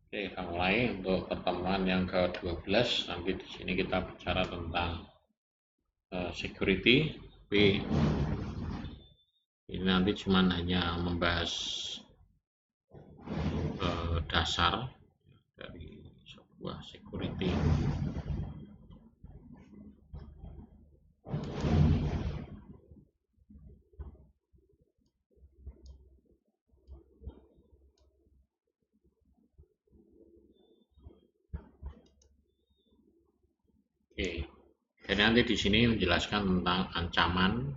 Oke, kita mulai untuk pertemuan yang ke-12. Nanti di sini kita bicara tentang security. Tapi ini nanti cuma hanya membahas dasar dari sebuah security. Oke, jadi nanti di sini menjelaskan tentang ancaman,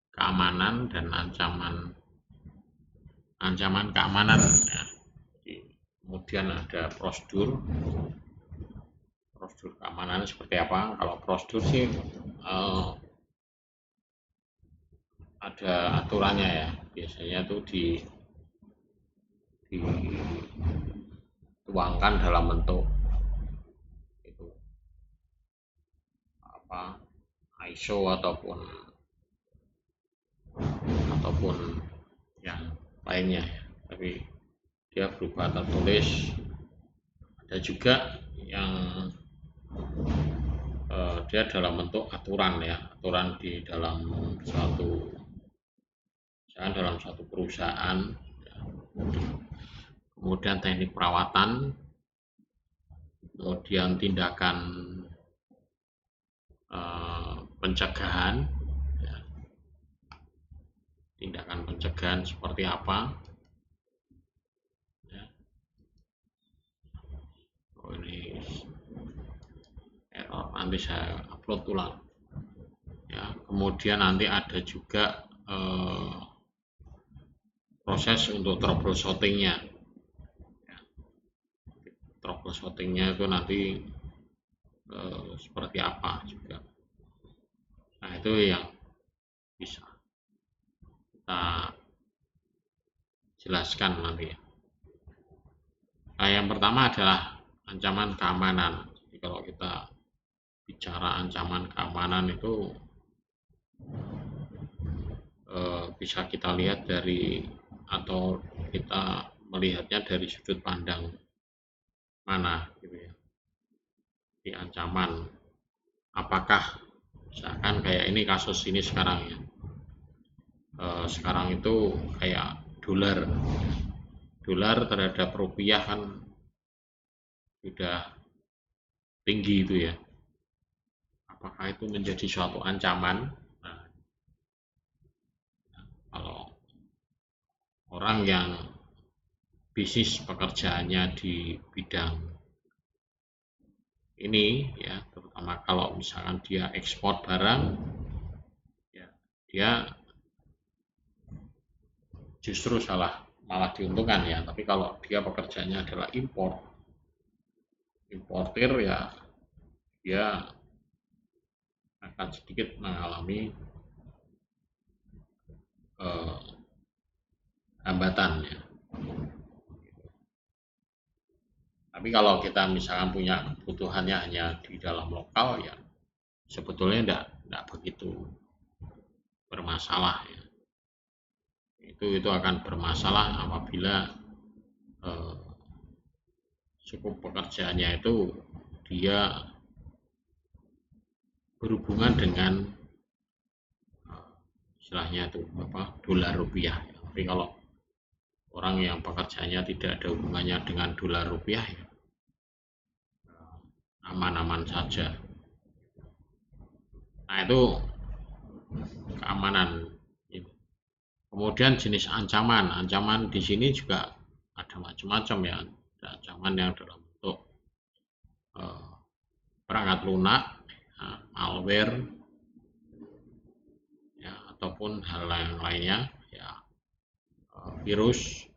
keamanan, dan ancaman keamanan. Ya. Kemudian ada prosedur keamanan seperti apa. Kalau prosedur sih ada aturannya ya, biasanya tuh dituangkan dalam bentuk itu apa, ISO ataupun yang lainnya ya. Tapi dia berupa tertulis. Ada juga yang dia dalam bentuk aturan ya, aturan di dalam suatu perusahaan ya. Kemudian teknik perawatan, kemudian tindakan pencegahan ya. Tindakan pencegahan seperti apa ya. Oh, ini error, nanti saya upload ulang ya. Kemudian nanti ada juga proses untuk troubleshootingnya ya. Troubleshootingnya itu nanti seperti apa juga. Nah, itu yang bisa kita jelaskan nanti ya. Nah, yang pertama adalah ancaman keamanan. Jadi kalau kita bicara ancaman keamanan itu bisa kita lihat dari, atau kita melihatnya dari sudut pandang mana gitu ya. Di ancaman, apakah misalkan kayak ini kasus ini sekarang ya, sekarang itu kayak dolar terhadap rupiah kan sudah tinggi itu ya. Apakah itu menjadi suatu ancaman? Nah, kalau orang yang bisnis pekerjaannya di bidang ini ya, terutama kalau misalkan dia ekspor barang ya, dia justru malah diuntungkan ya. Tapi kalau dia pekerjaannya adalah importir ya, dia akan sedikit mengalami hambatan ya. Tapi kalau kita misalkan punya kebutuhannya hanya di dalam lokal ya, sebetulnya tidak begitu bermasalah ya. Itu akan bermasalah apabila suku pekerjaannya itu dia berhubungan dengan istilahnya itu apa, dolar rupiah ya. Tapi kalau orang yang pekerjaannya tidak ada hubungannya dengan dolar rupiah ya, aman-aman saja. Nah, itu keamanan. Kemudian jenis ancaman di sini juga ada macam-macam ya. Ada ancaman yang dalam bentuk perangkat lunak, malware ya, ataupun hal yang lainnya ya, virus,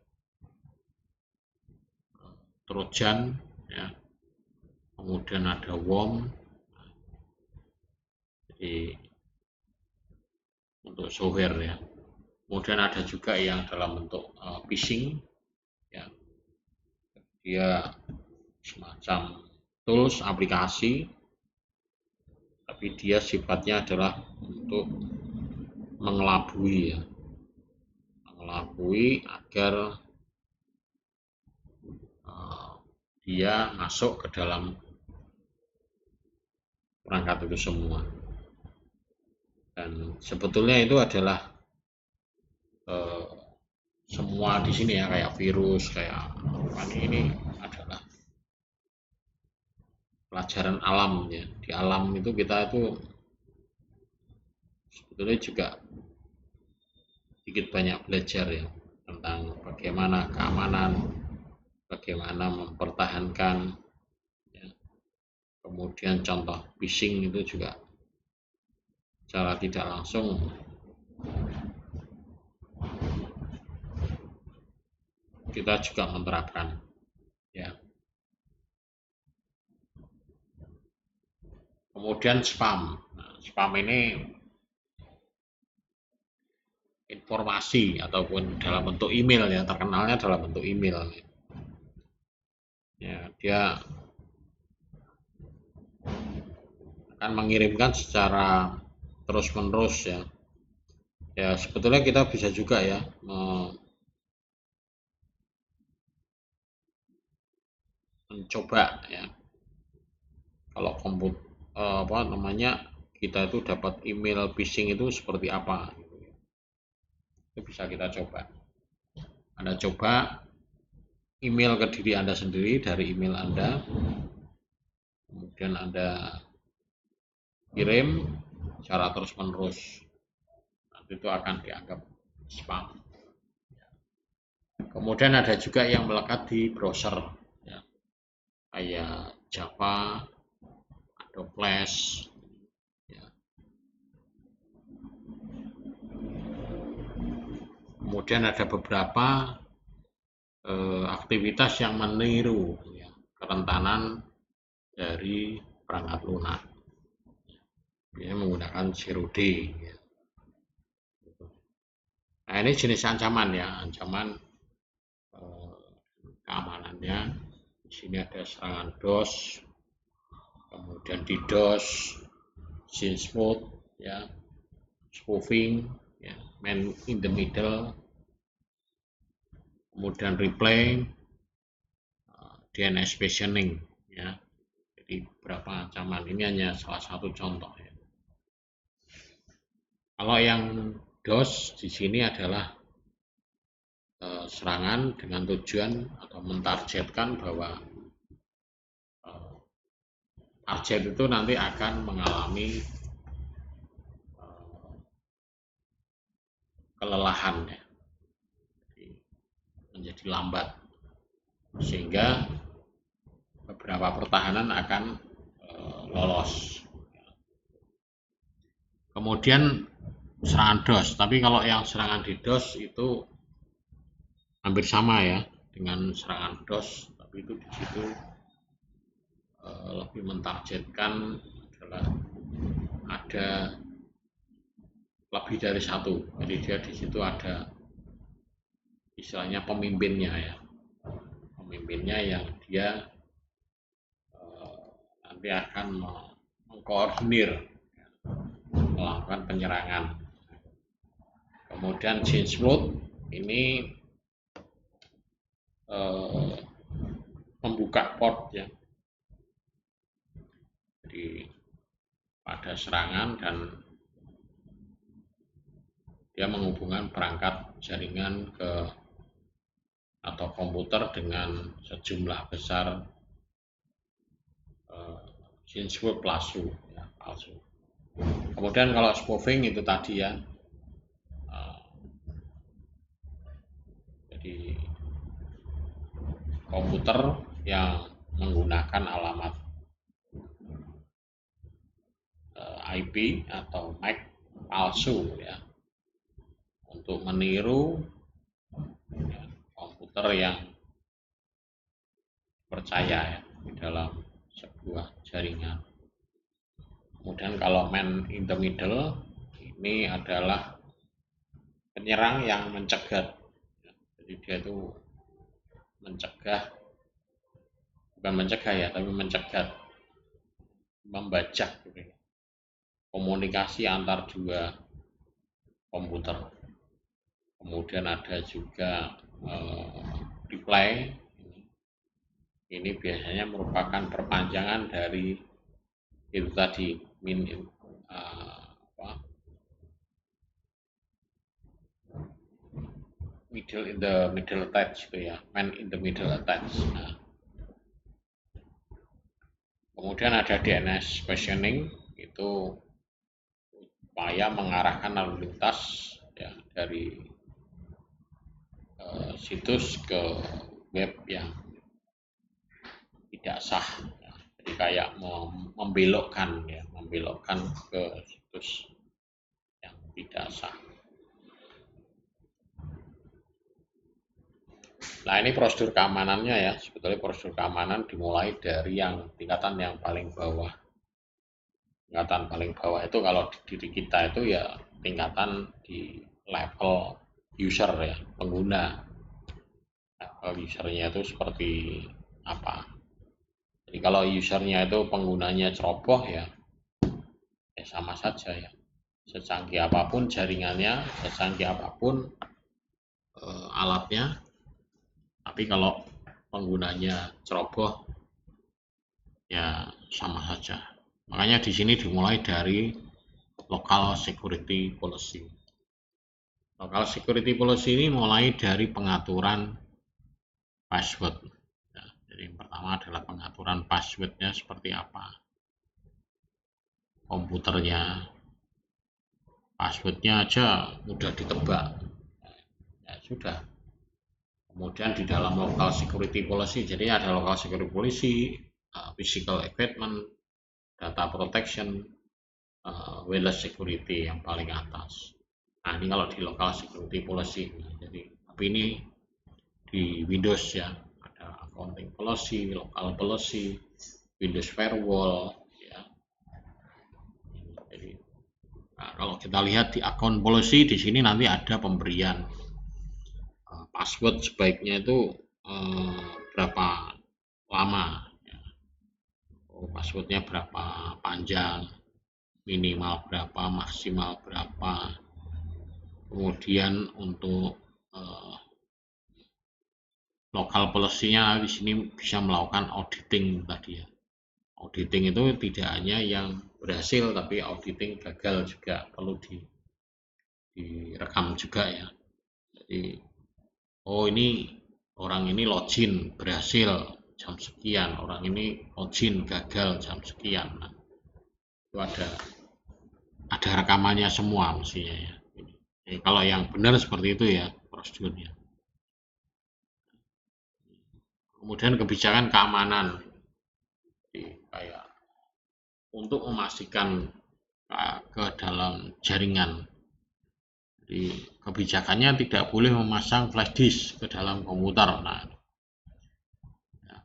trojan ya. Kemudian ada worm. Jadi untuk software ya. Kemudian ada juga yang dalam bentuk phishing ya. Dia semacam tools, aplikasi, tapi dia sifatnya adalah untuk mengelabui ya. Mengelabui agar dia masuk ke dalam perangkat itu semua. Dan sebetulnya itu adalah eh, semua di sini ya, kayak virus, kayak apa ini adalah pelajaran alam ya. Di alam itu kita itu sebetulnya juga sedikit banyak belajar ya tentang bagaimana keamanan, bagaimana mempertahankan ya. Kemudian contoh phishing itu juga secara tidak langsung kita juga menerapkan ya. Kemudian spam. Nah, spam ini informasi ataupun dalam bentuk email ya, terkenalnya dalam bentuk email ya. Dia akan mengirimkan secara terus menerus ya. Ya sebetulnya kita bisa juga ya mencoba ya, kalau apa namanya, kita itu dapat email phishing itu seperti apa gitu. Itu bisa kita coba. Anda coba email ke diri Anda sendiri dari email Anda, kemudian Anda kirim secara terus menerus, nanti itu akan dianggap spam. Kemudian ada juga yang melekat di browser ya, kayak Java atau Flash ya. Kemudian ada beberapa aktivitas yang meniru ya, kerentanan dari perangkat lunak, biasanya menggunakan zero day ya. Nah ini jenis ancaman ya, ancaman keamanannya. Di sini ada serangan DOS, kemudian DDoS, smooth ya, spoofing ya, man in the middle, kemudian replay, DNS specianing ya. Jadi beberapa ancaman, ini hanya salah satu contoh ya. Kalau yang DOS di sini adalah serangan dengan tujuan atau mentargetkan bahwa target itu nanti akan mengalami kelelahan ya, menjadi lambat, sehingga beberapa pertahanan akan lolos. Kemudian serangan DOS, tapi kalau yang serangan di DOS itu hampir sama ya dengan serangan DOS, tapi itu di situ lebih mentargetkan adalah ada lebih dari satu, jadi dia di situ ada istilahnya pemimpinnya ya, pemimpinnya yang dia nanti akan mengkoordinir melakukan penyerangan. Kemudian change mode ini membuka port ya, jadi pada serangan dan dia menghubungkan perangkat jaringan ke atau komputer dengan sejumlah besar password palsu ya, palsu. Kemudian kalau spoofing itu tadi ya, jadi komputer yang menggunakan alamat IP atau MAC palsu ya, untuk meniru ya, komputer yang percaya ya, di dalam sebuah jaringan. Kemudian kalau man in the middle ini adalah penyerang yang mencegat, jadi dia itu mencegah, bukan mencegah ya, tapi mencegat, membajak gitu, komunikasi antar dua komputer. Kemudian ada juga replay, Ini biasanya merupakan perpanjangan dari itu tadi middle in the middle attach itu ya, man in the middle attach. Nah, kemudian ada DNS positioning, itu upaya mengarahkan lalu lintas ya, dari situs ke web yang tidak sah ya. Jadi kayak membelokkan ya, membelokkan ke situs yang tidak sah. Nah, ini prosedur keamanannya ya. Sebetulnya prosedur keamanan dimulai dari yang tingkatan yang paling bawah. Tingkatan paling bawah itu kalau di diri kita itu ya tingkatan di level user ya, pengguna. Level usernya itu seperti apa. Jadi kalau usernya itu penggunanya ceroboh ya sama saja ya. Secanggih apapun jaringannya, secanggih apapun alatnya, tapi kalau penggunanya ceroboh ya sama saja. Makanya di sini dimulai dari local security policy. Local security policy ini mulai dari pengaturan password. Ya, jadi yang pertama adalah pengaturan passwordnya seperti apa. Komputernya, passwordnya aja mudah ditebak. Ya sudah. Kemudian di dalam local security policy, jadi ada local security policy, physical equipment, data protection, wireless security yang paling atas. Nah, ini kalau di local security policy. Jadi, tapi ini di Windows ya, ada accounting policy, local policy, Windows firewall ya. Jadi, nah, kalau kita lihat di account policy di sini nanti ada pemberian password sebaiknya itu berapa lama ya. Passwordnya berapa panjang, minimal berapa, maksimal berapa. Kemudian untuk local policy-nya di sini bisa melakukan auditing tadi ya. Auditing itu tidak hanya yang berhasil, tapi auditing gagal juga perlu direkam juga ya. Jadi, oh ini orang ini login berhasil jam sekian, orang ini login gagal jam sekian. Nah, itu ada rekamannya semua mestinya ya. Jadi, kalau yang benar seperti itu ya prosedurnya. Kemudian kebijakan keamanan, jadi kayak untuk memastikan ke dalam jaringan. Jadi kebijakannya tidak boleh memasang flash disk ke dalam komputer. Nah,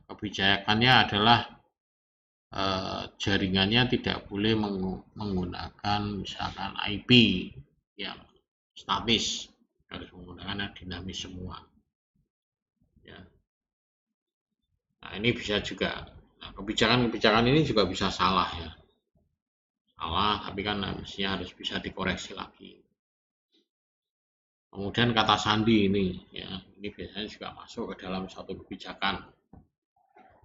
kebijakannya adalah jaringannya tidak boleh menggunakan misalkan IP yang statis, harus menggunakan yang dinamis semua. Ya. Nah, ini bisa juga, nah, kebijakan-kebijakan ini juga bisa salah ya. Salah, tapi kan mestinya harus bisa dikoreksi lagi. Kemudian kata sandi ini ya, ini biasanya juga masuk ke dalam satu kebijakan.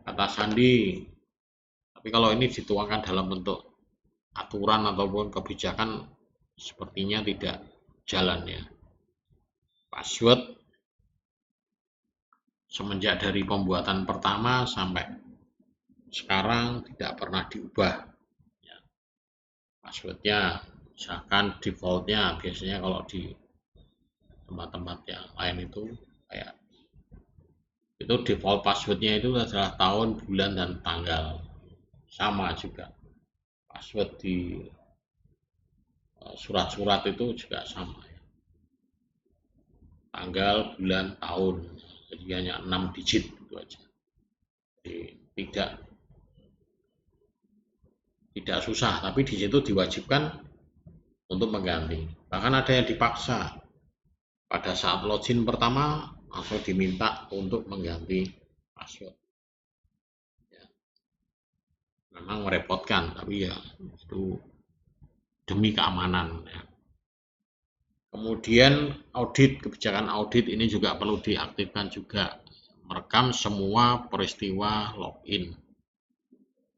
Kata sandi, tapi kalau ini dituangkan dalam bentuk aturan ataupun kebijakan sepertinya tidak jalan ya. Password semenjak dari pembuatan pertama sampai sekarang tidak pernah diubah ya. Passwordnya misalkan defaultnya biasanya kalau di tempat-tempat yang lain itu kayak itu default passwordnya itu adalah tahun, bulan, dan tanggal. Sama juga password di surat-surat itu juga sama ya. Tanggal, bulan, tahun, jadi hanya 6 digit itu aja. Jadi tidak susah, tapi di situ diwajibkan untuk mengganti. Bahkan ada yang dipaksa pada saat login pertama langsung diminta untuk mengganti password. Ya. Memang merepotkan, tapi ya itu demi keamanan. Ya. Kemudian audit, kebijakan audit ini juga perlu diaktifkan juga merekam semua peristiwa login,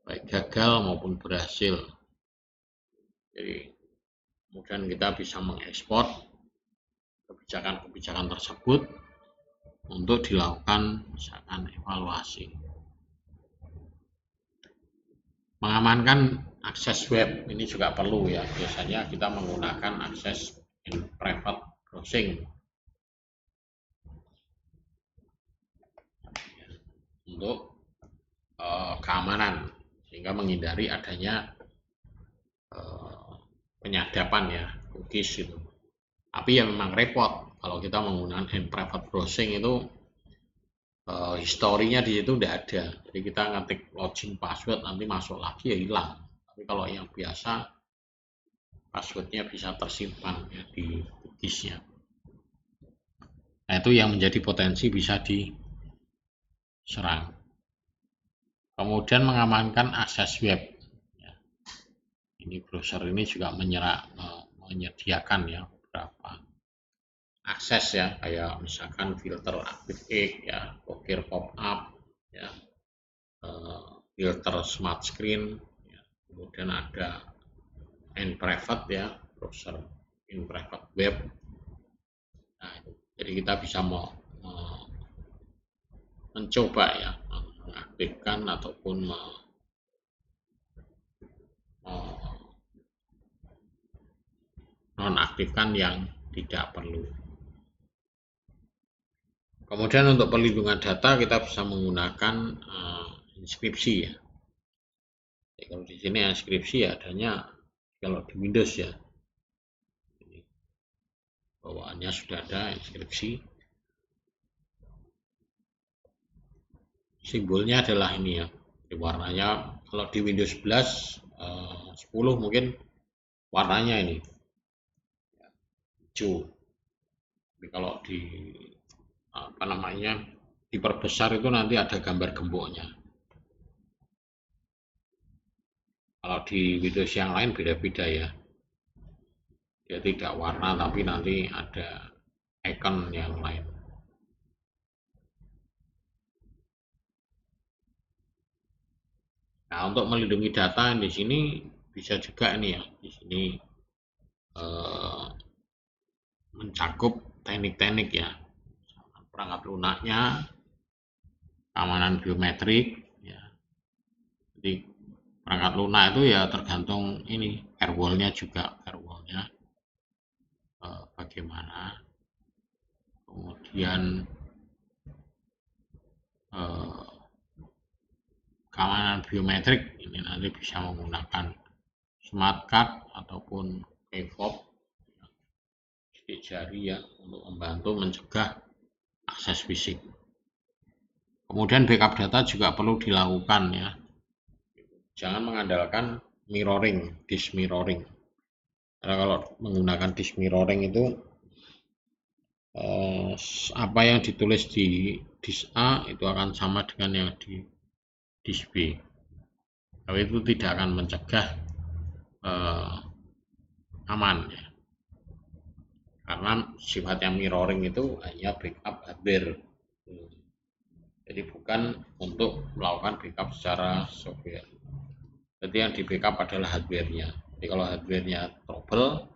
baik gagal maupun berhasil. Jadi kemudian kita bisa mengekspor kebijakan-kebijakan tersebut untuk dilakukan misalkan evaluasi. Mengamankan akses web ini juga perlu ya. Biasanya kita menggunakan akses in private browsing untuk keamanan, sehingga menghindari adanya penyadapan ya, cookies itu. Tapi ya memang repot kalau kita menggunakan in private browsing itu, historinya di situ tidak ada. Jadi kita ngetik login password, nanti masuk lagi ya hilang. Tapi kalau yang biasa, passwordnya bisa tersimpan ya di cookiesnya. Nah, itu yang menjadi potensi bisa diserang. Kemudian mengamankan akses web. Ini browser ini juga menyediakan ya beberapa akses ya, kayak misalkan filter ActiveX ya, blokir pop-up ya, filter smart screen ya, kemudian ada in private ya, browser in private web. Nah, jadi kita bisa mencoba ya mengaktifkan ataupun nonaktifkan yang tidak perlu. Kemudian untuk perlindungan data kita bisa menggunakan inskripsi ya. Jadi kalau di sini inskripsi ya adanya kalau di Windows ya. Bawaannya sudah ada inskripsi. Simbolnya adalah ini ya. Di warnanya kalau di Windows 11 10 mungkin warnanya ini hijau. Tapi kalau di diperbesar itu nanti ada gambar gemboknya. Kalau di Windows yang lain beda-beda ya. Dia tidak warna tapi nanti ada icon yang lain. Nah, untuk melindungi data di sini bisa juga ini ya. Di sini mencakup teknik-teknik ya. Perangkat lunaknya, keamanan biometrik ya. Jadi perangkat lunak itu ya tergantung ini firewall-nya juga, firewall-nya bagaimana. Kemudian keamanan biometrik ini nanti bisa menggunakan smart card ataupun key-fob sidik jari ya, untuk membantu mencegah akses fisik. Kemudian backup data juga perlu dilakukan ya. Jangan mengandalkan mirroring, disk mirroring. Karena kalau menggunakan disk mirroring itu apa yang ditulis di disk A itu akan sama dengan yang di disk B. Tapi itu tidak akan mencegah aman ya. Karena sifatnya mirroring itu hanya backup hardware. Jadi bukan untuk melakukan backup secara software. Jadi yang di backup adalah hardware-nya. Jadi kalau hardware-nya trouble,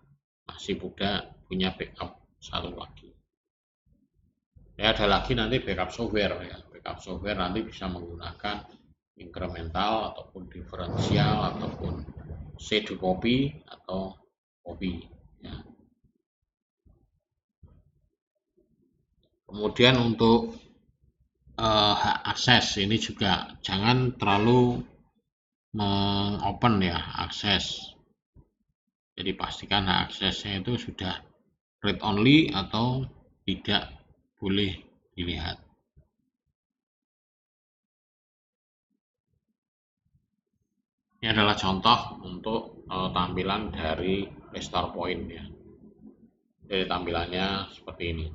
masih punya backup satu lagi. Ya ada lagi nanti backup software ya. Backup software nanti bisa menggunakan incremental ataupun diferensial ataupun shadow copy atau copy ya. Kemudian untuk hak akses ini juga jangan terlalu mengopen ya akses. Jadi pastikan hak aksesnya itu sudah read only atau tidak boleh dilihat. Ini adalah contoh untuk tampilan dari restore point ya. Jadi tampilannya seperti ini.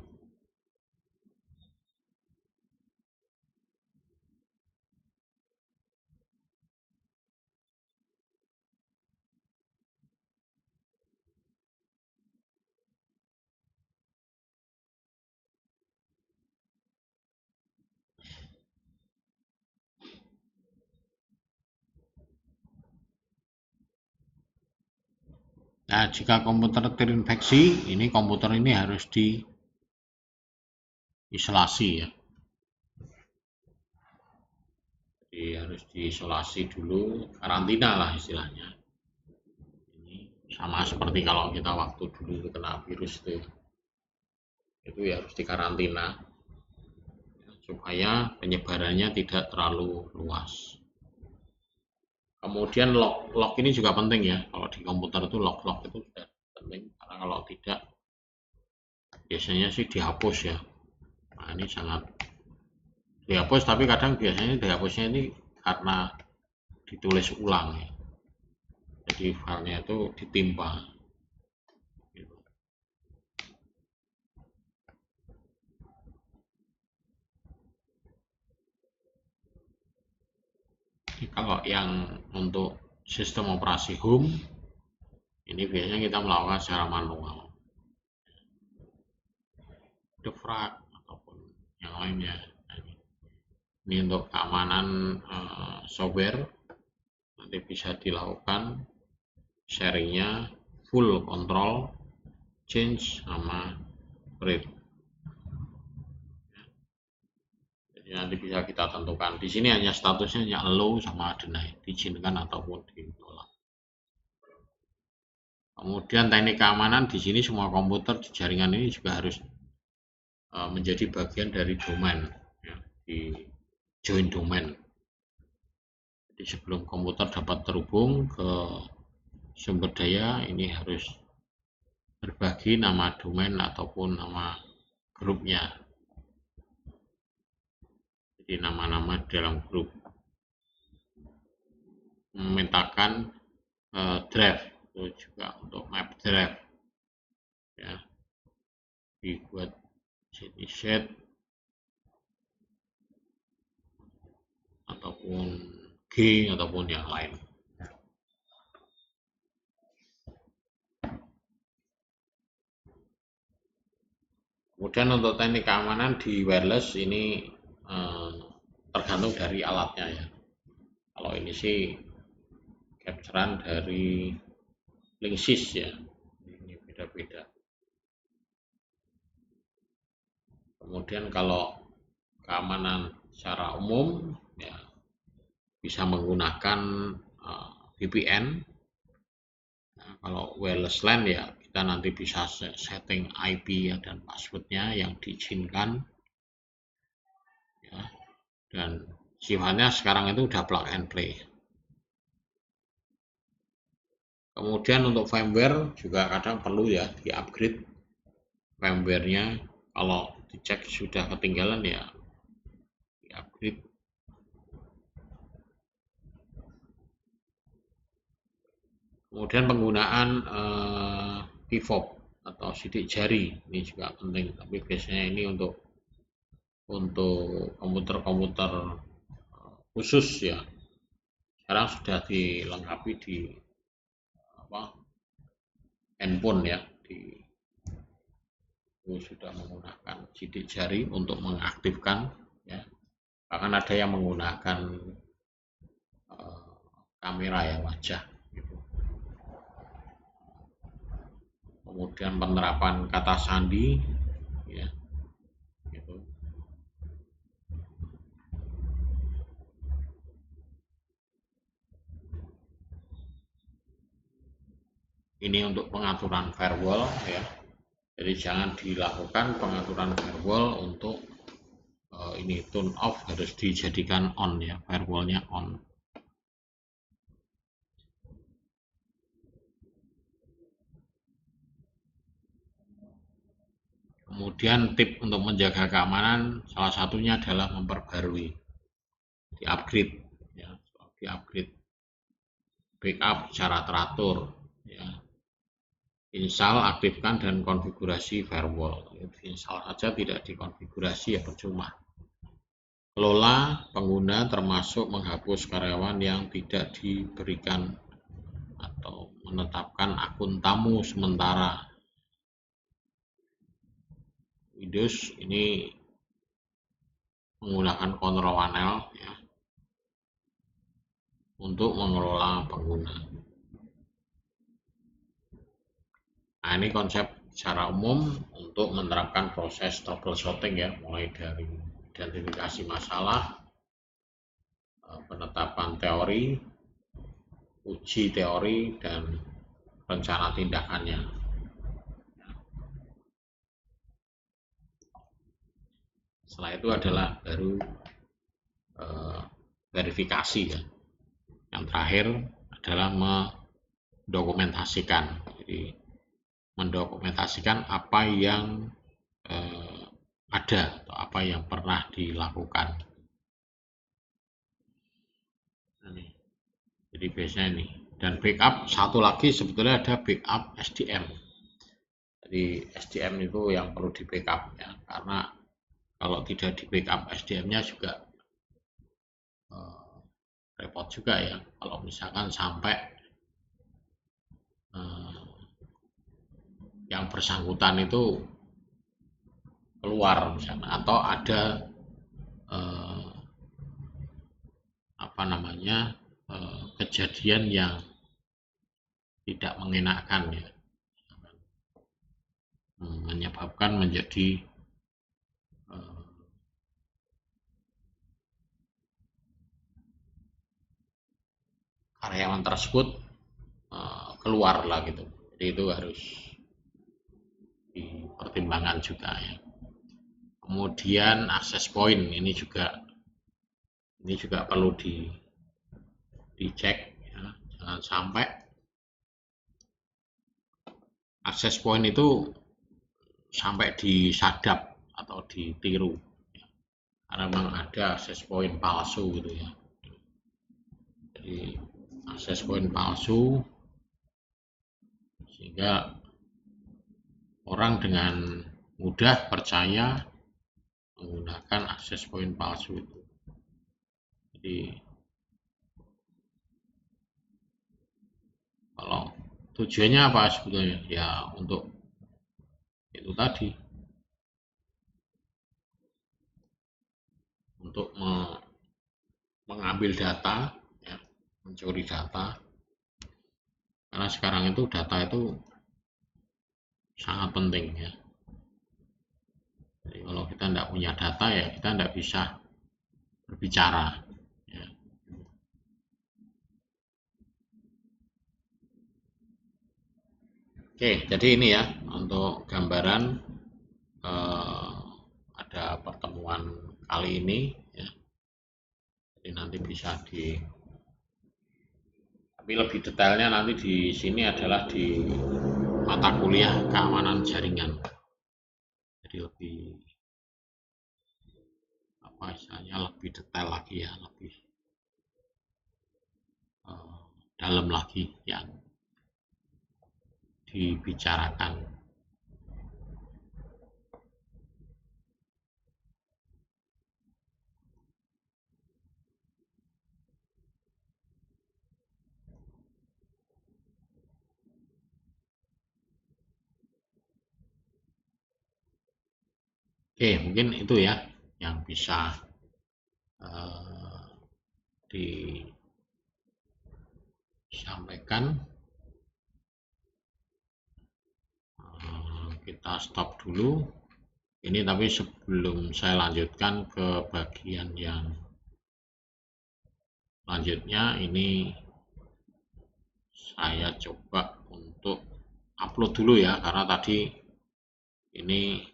Nah, jika komputer terinfeksi, ini komputer ini harus diisolasi ya. Jadi harus diisolasi dulu, karantina lah istilahnya. Ini sama seperti kalau kita waktu dulu kena virus itu ya harus dikarantina supaya penyebarannya tidak terlalu luas. Kemudian log ini juga penting ya. Kalau di komputer itu log itu sudah penting karena kalau tidak biasanya sih dihapus ya. Nah, ini sangat dihapus, tapi kadang biasanya dihapusnya ini karena ditulis ulang ya. Jadi filenya itu ditimpa. Gitu. Jadi kalau yang untuk sistem operasi home ini biasanya kita melakukan secara manual. Defrag ataupun yang lainnya. Ini untuk keamanan software nanti bisa dilakukan sharingnya full control change sama read. Jadi nanti bisa kita tentukan. Di sini hanya statusnya hanya allow sama deny, diizinkan ataupun ditolak. Kemudian teknik keamanan di sini semua komputer di jaringan ini juga harus menjadi bagian dari domain ya, di join domain. Jadi sebelum komputer dapat terhubung ke sumber daya ini harus berbagi nama domain ataupun nama grupnya. Jadi nama-nama dalam grup memintakan drive itu juga untuk map drive ya dibuat set ataupun G ataupun yang lain. Kemudian untuk teknik keamanan di wireless ini tergantung dari alatnya ya. Kalau ini sih capturean dari Linksys ya, ini beda-beda. Kemudian kalau keamanan secara umum ya bisa menggunakan VPN. Nah, kalau wireless LAN ya kita nanti bisa setting IP ya, dan passwordnya yang diizinkan ya, dan sifatnya sekarang itu udah plug and play. Kemudian untuk firmware juga kadang perlu ya di-upgrade firmware-nya. Kalau dicek sudah ketinggalan ya di-upgrade. Kemudian penggunaan pivot atau sidik jari ini juga penting, tapi biasanya ini untuk komputer-komputer khusus ya. Sekarang sudah dilengkapi di handphone ya, itu sudah menggunakan sidik jari untuk mengaktifkan ya. Bahkan ada yang menggunakan kamera ya wajah gitu. Kemudian penerapan kata sandi ya gitu. Ini untuk pengaturan firewall ya. Jadi jangan dilakukan pengaturan firewall untuk ini turn off, harus dijadikan on ya, firewallnya on. Kemudian tip untuk menjaga keamanan salah satunya adalah memperbarui, di-upgrade ya, di-upgrade, backup secara teratur ya. Install, aktifkan dan konfigurasi firewall. Install saja tidak dikonfigurasi ya percuma. Kelola pengguna termasuk menghapus karyawan yang tidak diberikan atau menetapkan akun tamu sementara. Windows ini menggunakan kontrol panel ya, untuk mengelola pengguna. Nah, ini konsep secara umum untuk menerapkan proses troubleshooting ya, mulai dari identifikasi masalah, penetapan teori, uji teori, dan rencana tindakannya. Setelah itu adalah baru verifikasi ya. Yang terakhir adalah mendokumentasikan. Jadi mendokumentasikan apa yang ada atau apa yang pernah dilakukan. Ini. Jadi biasanya ini. Dan backup satu lagi sebetulnya ada backup SDM. Jadi SDM itu yang perlu di backup ya, karena kalau tidak di backup SDM-nya juga repot juga ya. Kalau misalkan sampai yang bersangkutan itu keluar misalnya, atau ada apa namanya kejadian yang tidak mengenakan ya, menyebabkan menjadi karyawan tersebut keluar lah gitu. Jadi itu harus dipertimbangkan juga ya. Kemudian akses point ini juga perlu dicek ya. Jangan sampai akses point itu sampai disadap atau ditiru ya. Karena memang ada akses point palsu gitu ya. Jadi akses point palsu sehingga orang dengan mudah percaya menggunakan akses point palsu itu. Jadi kalau tujuannya apa sebetulnya? Ya untuk itu tadi, untuk mengambil data, ya, mencuri data. Karena sekarang itu data itu sangat penting ya. Jadi kalau kita tidak punya data ya kita tidak bisa berbicara. Ya. Oke, jadi ini ya untuk gambaran ada pertemuan kali ini ya. Jadi nanti bisa tapi lebih detailnya nanti di sini adalah di mata kuliah keamanan jaringan. Jadi lebih apa istilahnya, lebih detail lagi ya, lebih dalam lagi yang dibicarakan. Oke, mungkin itu ya yang bisa disampaikan. Kita stop dulu. Ini tapi sebelum saya lanjutkan ke bagian yang selanjutnya, ini saya coba untuk upload dulu ya, karena tadi ini